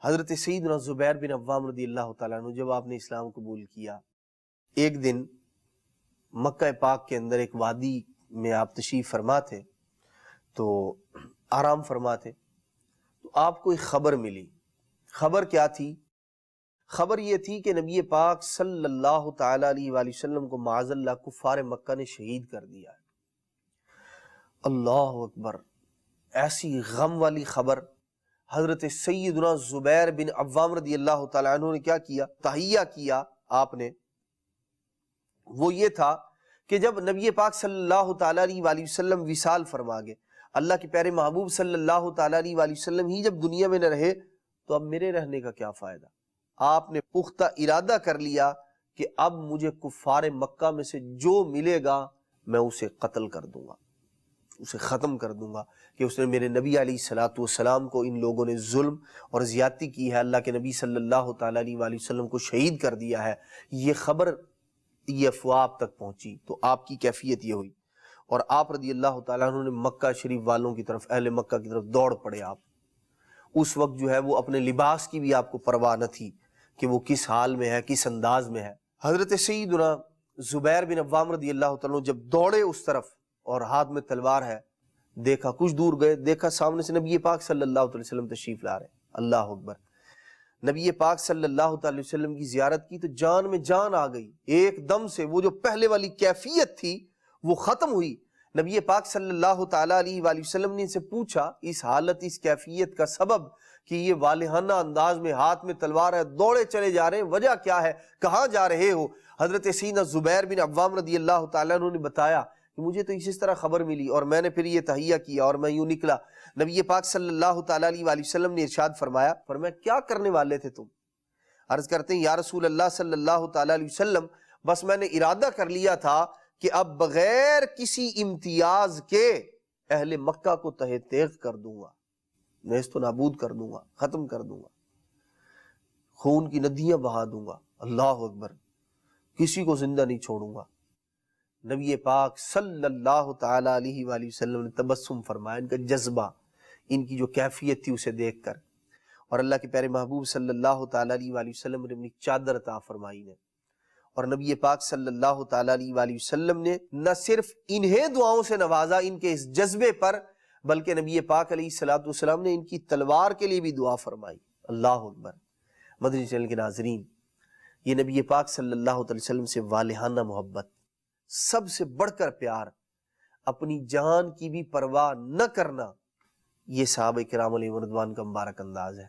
حضرت سیدنا زبیر بن عوام رضی اللہ تعالیٰ عنہ جب آپ نے اسلام قبول کیا، ایک دن مکہ پاک کے اندر ایک وادی میں آپ تشریف فرما تھے، تو آرام فرما تھے، تو آپ کو ایک خبر ملی۔ خبر کیا تھی؟ خبر یہ تھی کہ نبی پاک صلی اللہ تعالیٰ علیہ وآلہ وسلم کو معاذ اللہ کفار مکہ نے شہید کر دیا ہے۔ اللہ اکبر! ایسی غم والی خبر۔ حضرت سیدنا زبیر بن عوام رضی اللہ تعالیٰ عنہ نے کیا کیا؟ تہیہ کیا آپ نے۔ وہ یہ تھا کہ جب نبی پاک صلی اللہ تعالیٰ علیہ وآلہ وسلم وصال فرما گئے، اللہ کے پیارے محبوب صلی اللہ تعالیٰ علیہ وآلہ وسلم ہی جب دنیا میں نہ رہے تو اب میرے رہنے کا کیا فائدہ؟ آپ نے پختہ ارادہ کر لیا کہ اب مجھے کفار مکہ میں سے جو ملے گا میں اسے قتل کر دوں گا، اسے ختم کر دوں گا، کہ اس نے میرے نبی علیہ الصلوۃ والسلام کو ان لوگوں نے ظلم اور زیادتی کی ہے، اللہ کے نبی صلی اللہ تعالیٰ علیہ وآلہ وسلم کو شہید کر دیا ہے۔ یہ خبر، یہ افواہ آپ تک پہنچی تو آپ کی کیفیت یہ ہوئی، اور آپ رضی اللہ تعالیٰ عنہ نے مکہ شریف والوں کی طرف، اہل مکہ کی طرف دوڑ پڑے۔ آپ اس وقت جو ہے وہ اپنے لباس کی بھی آپ کو پرواہ نہ تھی کہ وہ کس حال میں ہے، کس انداز میں ہے۔ حضرت سیدنا زبیر بن عوام رضی اللہ تعالیٰ عنہ جب دوڑے اس طرف اور ہاتھ میں تلوار ہے، دیکھا کچھ دور گئے، دیکھا سامنے سے نبی پاک صلی اللہ علیہ وسلم تشریف لا رہے ہیں۔ اللہ اکبر! نبی پاک صلی اللہ تعالی وسلم کی زیارت کی تو جان میں جان آ گئی، ایک دم سے وہ جو پہلے والی کیفیت تھی وہ ختم ہوئی۔ نبی پاک صلی اللہ تعالی علیہ وآلہ وسلم نے ان سے پوچھا اس حالت، اس کیفیت کا سبب، کہ یہ والہانہ انداز میں ہاتھ میں تلوار ہے، دوڑے چلے جا رہے ہیں، وجہ کیا ہے، کہاں جا رہے ہو؟ حضرت سیدنا زبیر بن عوام رضی اللہ تعالیٰ عنہ نے بتایا کہ مجھے تو اس طرح خبر ملی اور میں نے پھر یہ تہیہ کیا اور میں یوں نکلا۔ نبی پاک صلی اللہ تعالیٰ علیہ وآلہ وسلم نے ارشاد فرمایا، کیا کرنے والے تھے تم؟ عرض کرتے ہیں یا رسول اللہ صلی اللہ تعالیٰ علیہ وسلم، بس میں نے ارادہ کر لیا تھا کہ اب بغیر کسی امتیاز کے اہل مکہ کو تہہ تیغ کر دوں گا، نیست و نابود کر دوں گا، ختم کر دوں گا، خون کی ندیاں بہا دوں گا۔ اللہ اکبر! کسی کو زندہ نہیں چھوڑوں گا۔ نبی پاک صلی اللہ تعالیٰ علیہ وآلہ وسلم نے تبسم فرمایا، ان کا جذبہ، ان کی جو کیفیت تھی اسے دیکھ کر، اور اللہ کے پیارے محبوب صلی اللہ تعالیٰ علیہ وآلہ وسلم نے اپنی چادر عطا فرمائی نے، اور نبی پاک صلی اللہ تعالیٰ علیہ وآلہ وسلم نے نہ صرف انہیں دعاؤں سے نوازا ان کے اس جذبے پر، بلکہ نبی پاک علیہ الصلوۃ والسلام نے ان کی تلوار کے لیے بھی دعا فرمائی۔ اللہ اکبر! مدنی چینل کے ناظرین، یہ نبی پاک صلی اللہ علیہ وسلم سے والہانہ محبت، سب سے بڑھ کر پیار، اپنی جان کی بھی پرواہ نہ کرنا، یہ صحابہ کرام علیہم رضوان کا مبارک انداز ہے۔